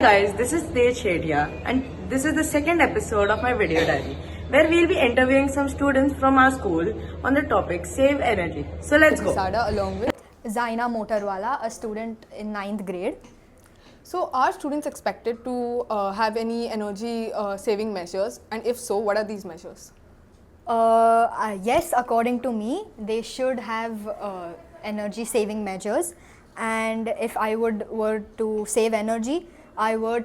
Guys, this is Tej Shetia and this is the second episode of my video diary where we'll be interviewing some students from our school on the topic Save Energy. So let's go. Sada along with Zaina Motarwala, a student in 9th grade. So are students expected to have any energy saving measures, and if so, what are these measures? Yes, according to me, they should have energy saving measures. And if I were to save energy, I would,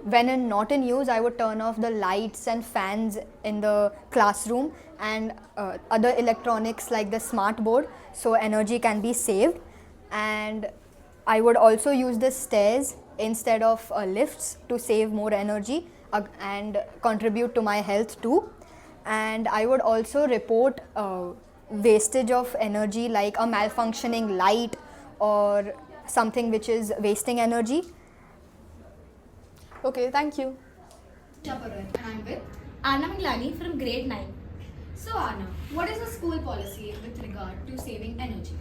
when not in use, I would turn off the lights and fans in the classroom and other electronics like the smart board, so energy can be saved. And I would also use the stairs instead of lifts to save more energy and contribute to my health too. And I would also report wastage of energy like a malfunctioning light or something which is wasting energy. Okay, thank you. And I'm with Anna Manglani from grade 9. So Anna, what is the school policy with regard to saving energy?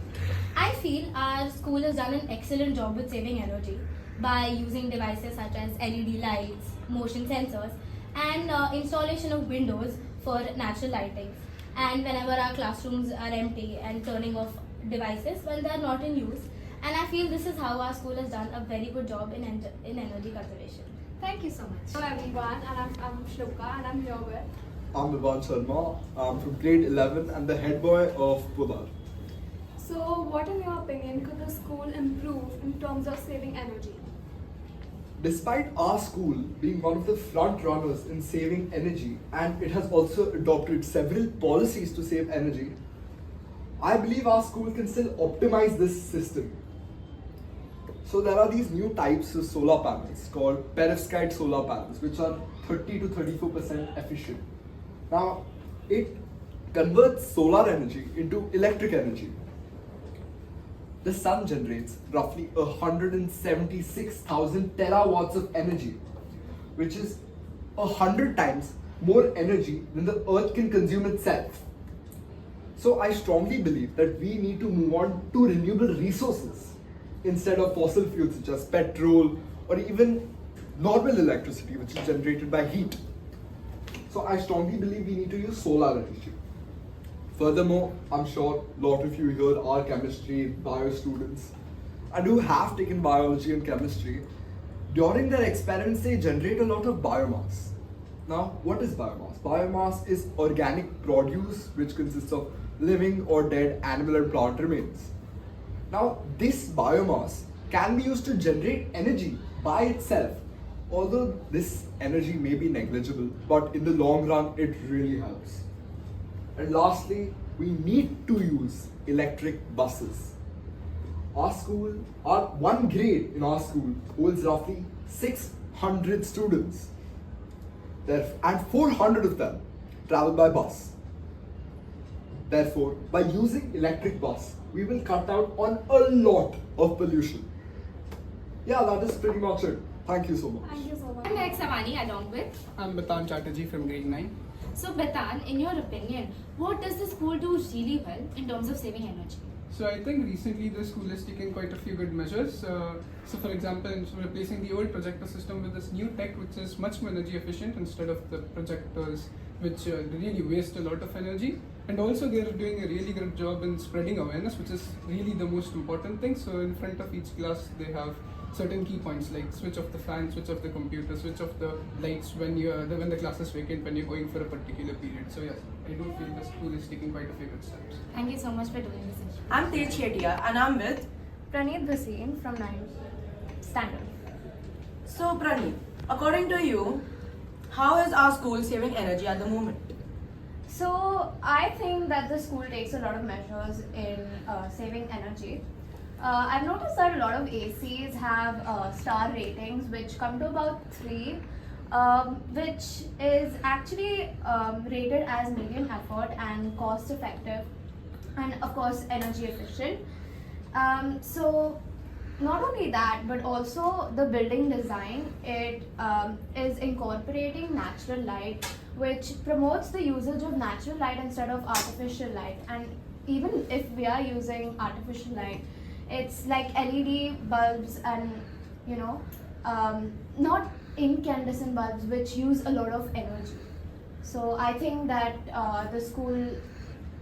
I feel our school has done an excellent job with saving energy by using devices such as LED lights, motion sensors, and installation of windows for natural lighting. And whenever our classrooms are empty and turning off devices when they are not in use. And I feel this is how our school has done a very good job in energy conservation. Thank you so much. Hello everyone, and I'm Shloka, and I'm here with. I'm Vivan Sharma. I'm from grade 11 and the head boy of Pudar. So, what in your opinion could the school improve in terms of saving energy? Despite our school being one of the front runners in saving energy, and it has also adopted several policies to save energy, I believe our school can still optimize this system. So there are these new types of solar panels called perovskite solar panels, which are 30 to 34% efficient. Now, it converts solar energy into electric energy. The sun generates roughly 176,000 terawatts of energy, which is 100 times more energy than the earth can consume itself. So I strongly believe that we need to move on to renewable resources instead of fossil fuels such as petrol or even normal electricity, which is generated by heat. So I strongly believe we need to use solar energy. Furthermore, I'm sure a lot of you here are chemistry, bio students, and who have taken biology and chemistry. During their experiments, they generate a lot of biomass. Now, what is biomass? Biomass is organic produce which consists of living or dead animal and plant remains. Now, this biomass can be used to generate energy by itself. Although this energy may be negligible, but in the long run, it really helps. And lastly, we need to use electric buses. Our one grade in our school holds roughly 600 students. And 400 of them travel by bus. Therefore, by using electric bus, we will cut out on a lot of pollution. Yeah, that is pretty much it. Thank you so much. Thank you so much. I'm Meg Savani along with. I'm Batan Chatterjee from grade 9. So Betan, in your opinion, what does the school do really well in terms of saving energy? So I think recently the school has taken quite a few good measures. So for example, replacing the old projector system with this new tech which is much more energy efficient instead of the projectors which really waste a lot of energy. And also they are doing a really good job in spreading awareness, which is really the most important thing. So in front of each class they have certain key points like switch off the fan, switch off the computer, switch off the lights when the class is vacant, when you're going for a particular period. So yes, I do feel the school is taking quite a few good steps. Thank you so much for doing this. I'm Tej Shetia and I'm with. Praneet Bhasin from 9th standard. So Praneet, according to you, how is our school saving energy at the moment? So I think that the school takes a lot of measures in saving energy. I've noticed that a lot of ACs have star ratings which come to about 3, which is actually rated as medium effort and cost effective and of course energy efficient. So not only that, but also the building design, it is incorporating natural light, which promotes the usage of natural light instead of artificial light. And even if we are using artificial light, it's like LED bulbs and not incandescent bulbs which use a lot of energy. So I think that the school,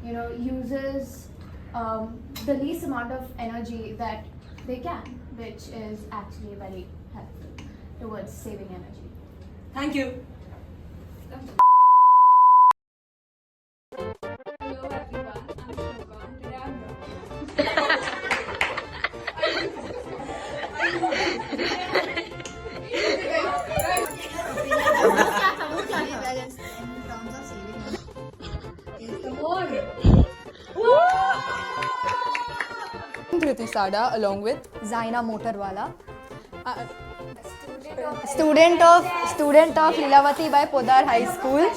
uses the least amount of energy that they can, which is actually very helpful towards saving energy. Thank you. Hello everyone, I'm Shloka and today I'm Dhriti Sada along with Zaina Motorwala, uh, student of Lilavati by Podar High School.